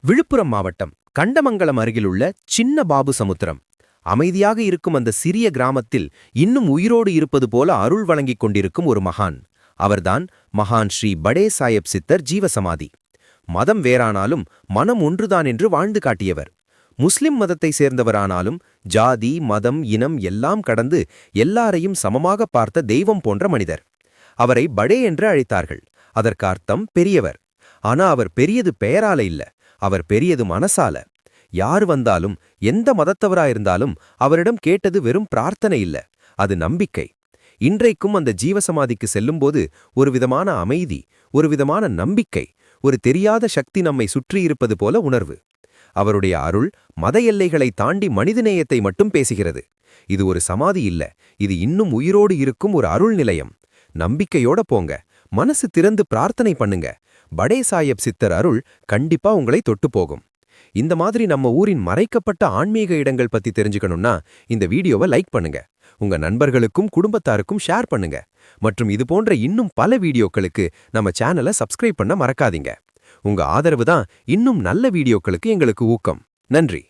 விழுப்புரம் மாவட்டம் கண்டமங்கலம் அருகிலுள்ள சின்ன பாபு சமுத்திரம். அமைதியாக இருக்கும் அந்த சிறிய கிராமத்தில் இன்னும் உயிரோடு இருப்பது போல அருள் வழங்கிக் கொண்டிருக்கும் ஒரு மகான். அவர்தான் மகான் ஸ்ரீ படே சாஹேப் சித்தர் ஜீவசமாதி. மதம் வேறானாலும் மனம் ஒன்றுதான் என்று வாழ்ந்து காட்டியவர். முஸ்லிம் மதத்தை சேர்ந்தவரானாலும் ஜாதி மதம் இனம் எல்லாம் கடந்து எல்லாரையும் சமமாக பார்த்த தெய்வம் போன்ற மனிதர். அவரை படே என்று அழைத்தார்கள். அதற்கு அர்த்தம் பெரியவர். ஆனா அவர் பெரியது பெயரால இல்ல, அவர் பெரியது மனசால. யார் வந்தாலும் எந்த மதத்தவராயிருந்தாலும் அவரிடம் கேட்டது வெறும் பிரார்த்தனை இல்ல, அது நம்பிக்கை. இன்றைக்கும் அந்த ஜீவசமாதிக்கு செல்லும்போது ஒரு விதமான அமைதி, ஒரு விதமான நம்பிக்கை, ஒரு தெரியாத சக்தி நம்மை சுற்றியிருப்பது போல உணர்வு. அவருடைய அருள் மத எல்லைகளை தாண்டி மனிதநேயத்தை மட்டும் பேசுகிறது. இது ஒரு சமாதி இல்ல, இது இன்னும் உயிரோடு இருக்கும் ஒரு அருள் நிலையம். நம்பிக்கையோட போங்க, மனசு திறந்து பிரார்த்தனை பண்ணுங்க. படே சாஹேப் சித்தர் அருள் கண்டிப்பா உங்களை தொட்டு போகும். இந்த மாதிரி நம்ம ஊரின் மறைக்கப்பட்ட ஆன்மீக இடங்கள் பத்தி தெரிஞ்சுக்கணும்னா இந்த வீடியோவை லைக் பண்ணுங்க. உங்க நண்பர்களுக்கும் குடும்பத்தாருக்கும் ஷேர் பண்ணுங்க. மற்றும் இது போன்ற இன்னும் பல வீடியோக்களுக்கு நம்ம சேனலை சப்ஸ்கிரைப் பண்ண மறக்காதீங்க. உங்க ஆதரவு தான் இன்னும் நல்ல வீடியோக்களுக்கு எங்களுக்கு ஊக்கம். நன்றி.